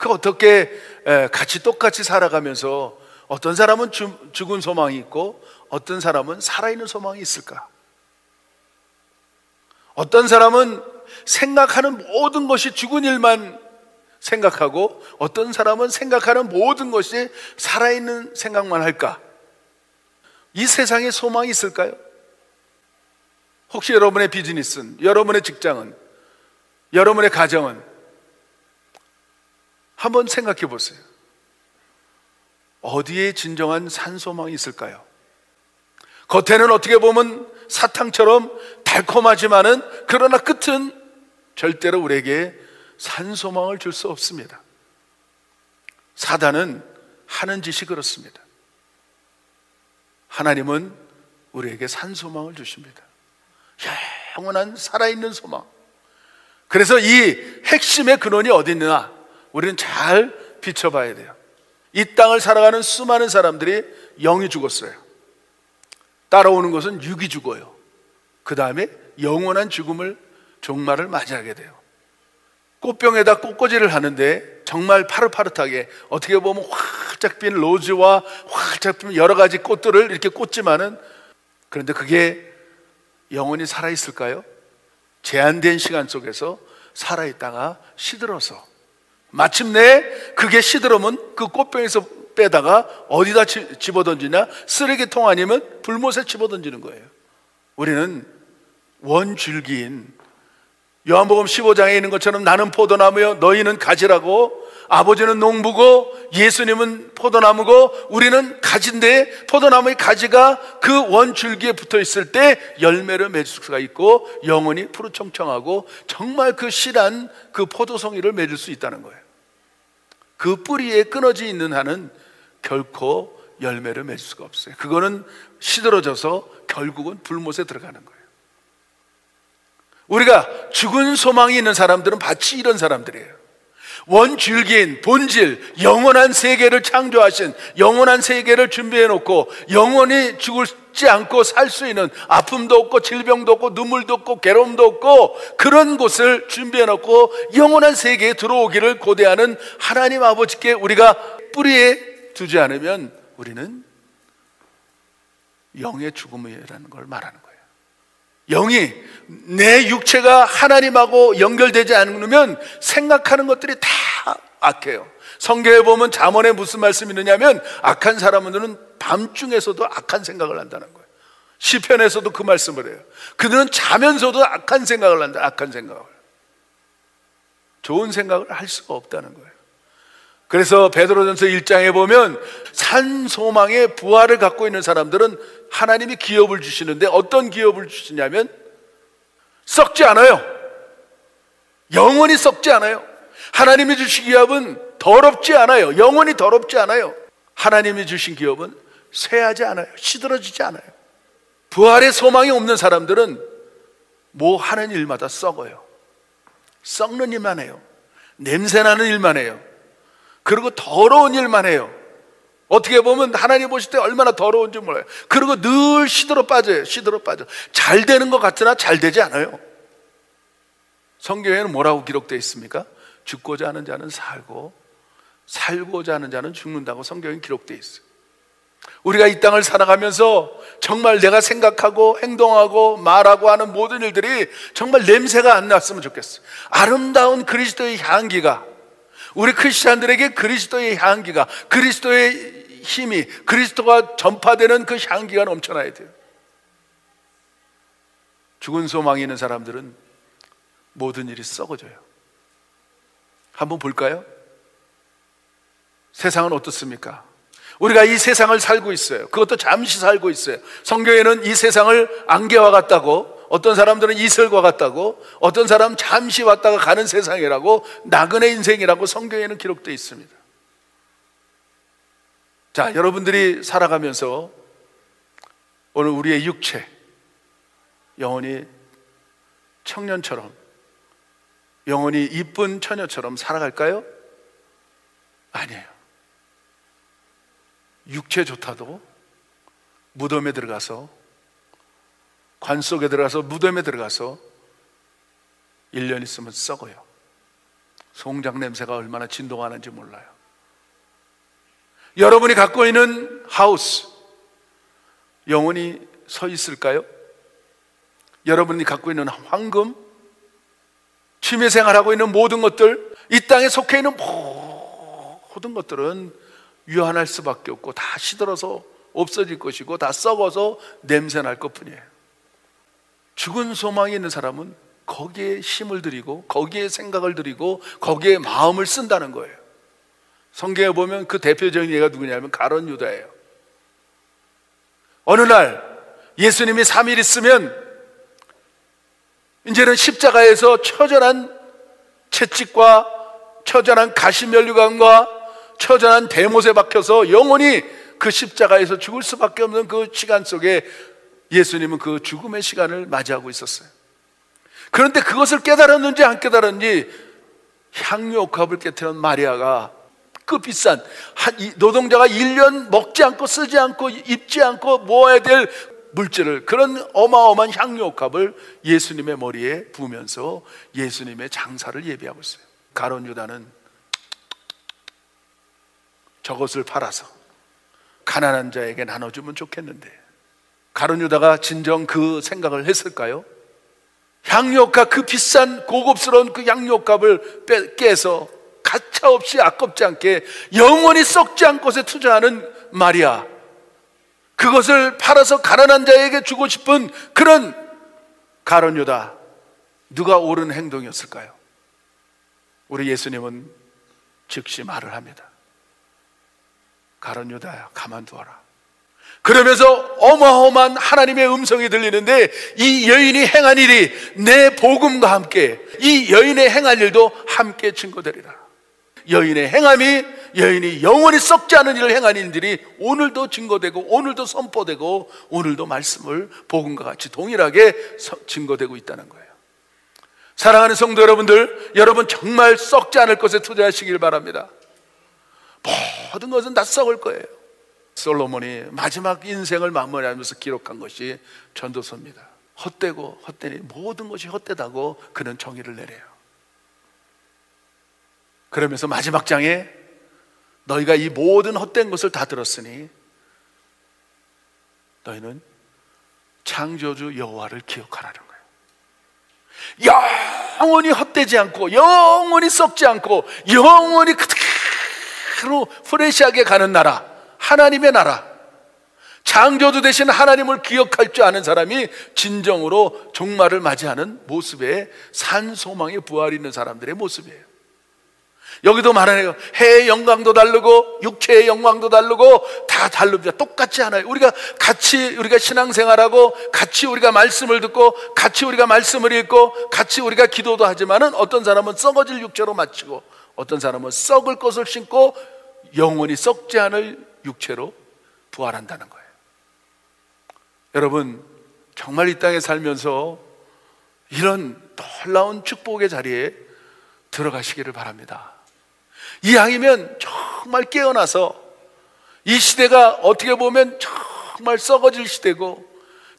그 어떻게 같이 똑같이 살아가면서 어떤 사람은 죽은 소망이 있고 어떤 사람은 살아있는 소망이 있을까? 어떤 사람은 생각하는 모든 것이 죽은 일만 생각하고 어떤 사람은 생각하는 모든 것이 살아있는 생각만 할까? 이 세상에 소망이 있을까요? 혹시 여러분의 비즈니스는, 여러분의 직장은, 여러분의 가정은 한번 생각해 보세요. 어디에 진정한 산소망이 있을까요? 겉에는 어떻게 보면 사탕처럼 달콤하지만은 그러나 끝은 절대로 우리에게 산소망을 줄 수 없습니다. 사단은 하는 짓이 그렇습니다. 하나님은 우리에게 산소망을 주십니다. 영원한 살아있는 소망. 그래서 이 핵심의 근원이 어디 있느냐 우리는 잘 비춰봐야 돼요. 이 땅을 살아가는 수많은 사람들이 영이 죽었어요. 따라오는 것은 육이 죽어요. 그 다음에 영원한 죽음을 종말을 맞이하게 돼요. 꽃병에다 꽃꽂이를 하는데 정말 파릇파릇하게 어떻게 보면 활짝 핀 로즈와 활짝 핀 여러 가지 꽃들을 이렇게 꽂지만은, 그런데 그게 영원히 살아있을까요? 제한된 시간 속에서 살아있다가 시들어서 마침내 그게 시들으면 그 꽃병에서 빼다가 어디다 집어던지냐? 쓰레기통 아니면 불못에 집어던지는 거예요. 우리는 원줄기인 요한복음 15장에 있는 것처럼 나는 포도나무요 너희는 가지라고, 아버지는 농부고 예수님은 포도나무고 우리는 가지인데 포도나무의 가지가 그 원줄기에 붙어 있을 때 열매를 맺을 수가 있고 영원히 푸르청청하고 정말 그 실한 그 포도송이를 맺을 수 있다는 거예요. 그 뿌리에 끊어져 있는 한은 결코 열매를 맺을 수가 없어요. 그거는 시들어져서 결국은 불못에 들어가는 거예요. 우리가 죽은 소망이 있는 사람들은 마치 이런 사람들이에요. 원줄기인 본질, 영원한 세계를 창조하신, 영원한 세계를 준비해 놓고 영원히 죽지 않고 살 수 있는, 아픔도 없고 질병도 없고 눈물도 없고 괴로움도 없고 그런 곳을 준비해 놓고 영원한 세계에 들어오기를 고대하는 하나님 아버지께 우리가 뿌리에 두지 않으면 우리는 영의 죽음이라는 걸 말하는 거예요. 영이, 내 육체가 하나님하고 연결되지 않으면 생각하는 것들이 다 악해요. 성경에 보면 잠언에 무슨 말씀이 있느냐면 악한 사람들은 밤중에서도 악한 생각을 한다는 거예요. 시편에서도 그 말씀을 해요. 그들은 자면서도 악한 생각을 한다. 악한 생각을, 좋은 생각을 할 수가 없다는 거예요. 그래서 베드로전서 1장에 보면 산 소망의 부활을 갖고 있는 사람들은 하나님이 기업을 주시는데 어떤 기업을 주시냐면 썩지 않아요. 영원히 썩지 않아요. 하나님이 주신 기업은 더럽지 않아요. 영원히 더럽지 않아요. 하나님이 주신 기업은 쇠하지 않아요. 시들어지지 않아요. 부활의 소망이 없는 사람들은 뭐 하는 일마다 썩어요. 썩는 일만 해요. 냄새나는 일만 해요. 그리고 더러운 일만 해요. 어떻게 보면 하나님 보실 때 얼마나 더러운지 몰라요. 그리고 늘 시들어 빠져요. 시들어 빠져. 잘 되는 것 같으나 잘 되지 않아요. 성경에는 뭐라고 기록되어 있습니까? 죽고자 하는 자는 살고 살고자 하는 자는 죽는다고 성경에 기록되어 있어요. 우리가 이 땅을 살아가면서 정말 내가 생각하고 행동하고 말하고 하는 모든 일들이 정말 냄새가 안 났으면 좋겠어요. 아름다운 그리스도의 향기가, 우리 크리스찬들에게 그리스도의 향기가, 그리스도의 힘이, 그리스도가 전파되는 그 향기가 넘쳐나야 돼요. 죽은 소망이 있는 사람들은 모든 일이 썩어져요. 한번 볼까요? 세상은 어떻습니까? 우리가 이 세상을 살고 있어요. 그것도 잠시 살고 있어요. 성경에는 이 세상을 안개와 같다고, 어떤 사람들은 이슬과 같다고, 어떤 사람은 잠시 왔다가 가는 세상이라고, 나그네 인생이라고 성경에는 기록되어 있습니다. 자, 여러분들이 살아가면서 오늘 우리의 육체 영원히 청년처럼, 영원히 이쁜 처녀처럼 살아갈까요? 아니에요. 육체조차도 무덤에 들어가서, 관 속에 들어가서, 무덤에 들어가서 1년 있으면 썩어요. 송장 냄새가 얼마나 진동하는지 몰라요. 여러분이 갖고 있는 하우스 영원히 서 있을까요? 여러분이 갖고 있는 황금, 취미생활하고 있는 모든 것들, 이 땅에 속해 있는 모든 것들은 유한할 수밖에 없고 다 시들어서 없어질 것이고 다 썩어서 냄새날 것뿐이에요. 죽은 소망이 있는 사람은 거기에 힘을 들이고 거기에 생각을 들이고 거기에 마음을 쓴다는 거예요. 성경에 보면 그 대표적인 예가 누구냐면 가룟 유다예요. 어느 날 예수님이 3일 있으면 이제는 십자가에서 처절한 채찍과 처절한 가시면류관과 처절한 대못에 박혀서 영원히 그 십자가에서 죽을 수밖에 없는 그 시간 속에 예수님은 그 죽음의 시간을 맞이하고 있었어요. 그런데 그것을 깨달았는지 안 깨달았는지 향유옥합을 깨뜨린 마리아가 그 비싼 노동자가 1년 먹지 않고 쓰지 않고 입지 않고 모아야 될 물질을, 그런 어마어마한 향유옥합을 예수님의 머리에 부으면서 예수님의 장사를 예비하고 있어요. 가룟 유다는 저것을 팔아서 가난한 자에게 나눠주면 좋겠는데, 가룟 유다가 진정 그 생각을 했을까요? 향유옥합, 그 비싼 고급스러운 그 향유옥합을 깨서 가차없이 아깝지 않게 영원히 썩지 않은 것에 투자하는 마리아, 그것을 팔아서 가난한 자에게 주고 싶은 그런 가룟 유다, 누가 옳은 행동이었을까요? 우리 예수님은 즉시 말을 합니다. 가룟 유다야, 가만두어라. 그러면서 어마어마한 하나님의 음성이 들리는데, 이 여인이 행한 일이 내 복음과 함께 이 여인의 행할 일도 함께 증거되리라. 여인의 행함이, 여인이 영원히 썩지 않은 일을 행한 일들이 오늘도 증거되고 오늘도 선포되고 오늘도 말씀을 복음과 같이 동일하게 증거되고 있다는 거예요. 사랑하는 성도 여러분들, 여러분 정말 썩지 않을 것에 투자하시길 바랍니다. 모든 것은 다 썩을 거예요. 솔로몬이 마지막 인생을 마무리하면서 기록한 것이 전도서입니다. 헛되고 헛되니 모든 것이 헛되다고 그는 정의를 내려요. 그러면서 마지막 장에 너희가 이 모든 헛된 것을 다 들었으니 너희는 창조주 여호와를 기억하라는 거예요. 영원히 헛되지 않고 영원히 썩지 않고 영원히 그대로 프레시하게 가는 나라, 하나님의 나라, 창조주 되신 하나님을 기억할 줄 아는 사람이 진정으로 종말을 맞이하는 모습의 산소망의 부활이 있는 사람들의 모습이에요. 여기도 말하네요. 해의 영광도 다르고 육체의 영광도 다르고 다 다릅니다. 똑같지 않아요. 우리가 신앙생활하고 같이 우리가 말씀을 듣고 같이 우리가 말씀을 읽고 같이 우리가 기도도 하지만은 어떤 사람은 썩어질 육체로 마치고 어떤 사람은 썩을 것을 신고 영원히 썩지 않을 육체로 부활한다는 거예요. 여러분 정말 이 땅에 살면서 이런 놀라운 축복의 자리에 들어가시기를 바랍니다. 이왕이면 정말 깨어나서 이 시대가 어떻게 보면 정말 썩어질 시대고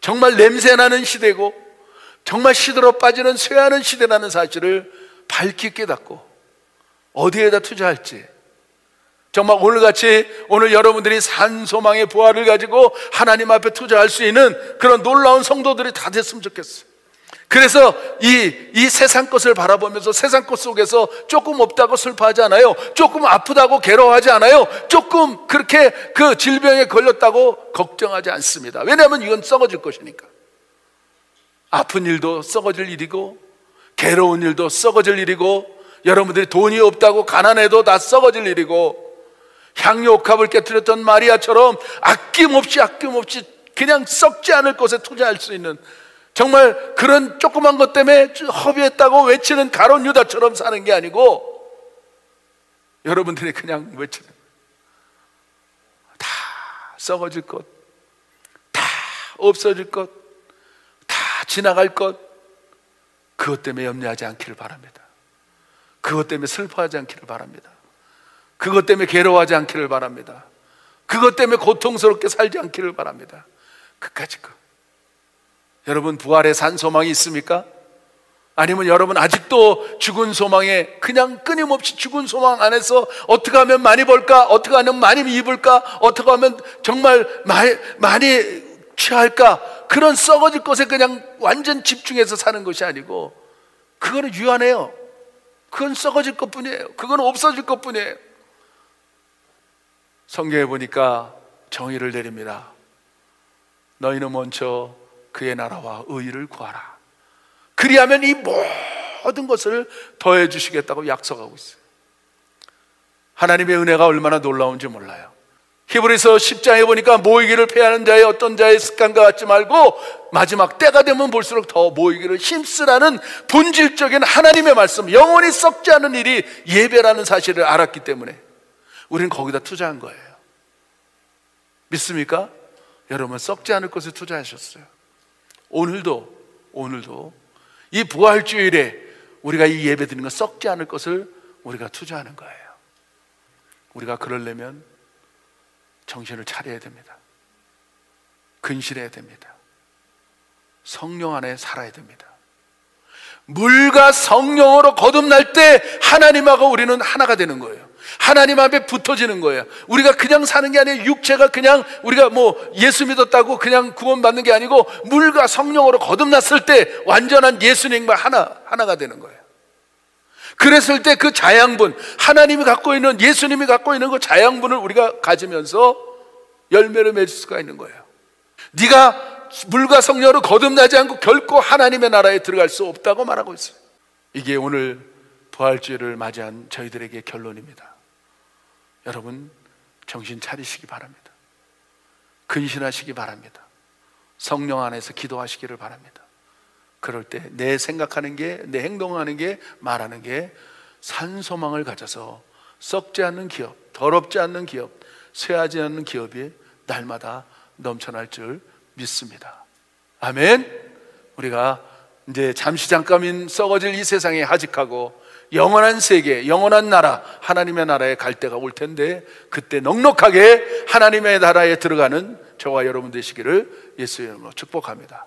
정말 냄새나는 시대고 정말 시들어 빠지는 쇠하는 시대라는 사실을 밝히 깨닫고 어디에다 투자할지, 정말 오늘같이 오늘 여러분들이 산소망의 부활을 가지고 하나님 앞에 투자할 수 있는 그런 놀라운 성도들이 다 됐으면 좋겠어요. 그래서 이 세상 것을 바라보면서 세상 것 속에서 조금 없다고 슬퍼하지 않아요. 조금 아프다고 괴로워하지 않아요. 조금 그렇게 그 질병에 걸렸다고 걱정하지 않습니다. 왜냐하면 이건 썩어질 것이니까. 아픈 일도 썩어질 일이고 괴로운 일도 썩어질 일이고 여러분들이 돈이 없다고 가난해도 다 썩어질 일이고 향유옥합을 깨뜨렸던 마리아처럼 아낌없이 그냥 썩지 않을 것에 투자할 수 있는 정말 그런 조그만 것 때문에 허비했다고 외치는 가룟 유다처럼 사는 게 아니고 여러분들이 그냥 외치는 다 썩어질 것, 다 없어질 것, 다 지나갈 것, 그것 때문에 염려하지 않기를 바랍니다. 그것 때문에 슬퍼하지 않기를 바랍니다. 그것 때문에 괴로워하지 않기를 바랍니다. 그것 때문에 고통스럽게 살지 않기를 바랍니다. 그까짓 것. 여러분 부활의 산소망이 있습니까? 아니면 여러분 아직도 죽은 소망에, 그냥 끊임없이 죽은 소망 안에서 어떻게 하면 많이 벌까? 어떻게 하면 많이 입을까? 어떻게 하면 정말 많이 취할까? 그런 썩어질 것에 그냥 완전 집중해서 사는 것이 아니고, 그거는 유한해요. 그건 썩어질 것뿐이에요. 그건 없어질 것뿐이에요. 성경에 보니까 정의를 내립니다. 너희는 먼저 그의 나라와 의의를 구하라. 그리하면 이 모든 것을 더해 주시겠다고 약속하고 있어요. 하나님의 은혜가 얼마나 놀라운지 몰라요. 히브리서 10장에 보니까 모이기를 패하는 자의 어떤 자의 습관과 같지 말고 마지막 때가 되면 볼수록 더 모이기를 힘쓰라는 본질적인 하나님의 말씀, 영원히 썩지 않은 일이 예배라는 사실을 알았기 때문에 우리는 거기다 투자한 거예요. 믿습니까? 여러분, 썩지 않을 것에 투자하셨어요. 오늘도 이 부활주일에 우리가 이 예배 드리는 건 썩지 않을 것을 우리가 투자하는 거예요. 우리가 그러려면 정신을 차려야 됩니다. 근실해야 됩니다. 성령 안에 살아야 됩니다. 물과 성령으로 거듭날 때 하나님하고 우리는 하나가 되는 거예요. 하나님 앞에 붙어지는 거예요. 우리가 그냥 사는 게 아니에요. 육체가 그냥 우리가 예수 믿었다고 그냥 구원받는 게 아니고, 물과 성령으로 거듭났을 때 완전한 예수님과 하나가 되는 거예요. 그랬을 때 그 자양분, 하나님이 갖고 있는, 예수님이 갖고 있는 그 자양분을 우리가 가지면서 열매를 맺을 수가 있는 거예요. 네가 물과 성령으로 거듭나지 않고 결코 하나님의 나라에 들어갈 수 없다고 말하고 있어요. 이게 오늘 부활주일을 맞이한 저희들에게 결론입니다. 여러분, 정신 차리시기 바랍니다. 근신하시기 바랍니다. 성령 안에서 기도하시기를 바랍니다. 그럴 때 내 생각하는 게, 내 행동하는 게, 말하는 게 산소망을 가져서 썩지 않는 기업, 더럽지 않는 기업, 쇠하지 않는 기업이 날마다 넘쳐날 줄 믿습니다. 아멘. 우리가 이제 잠깐인 썩어질 이 세상에 하직하고 영원한 세계, 영원한 나라, 하나님의 나라에 갈 때가 올 텐데, 그때 넉넉하게 하나님의 나라에 들어가는 저와 여러분 되시기를 예수의 이름으로 축복합니다.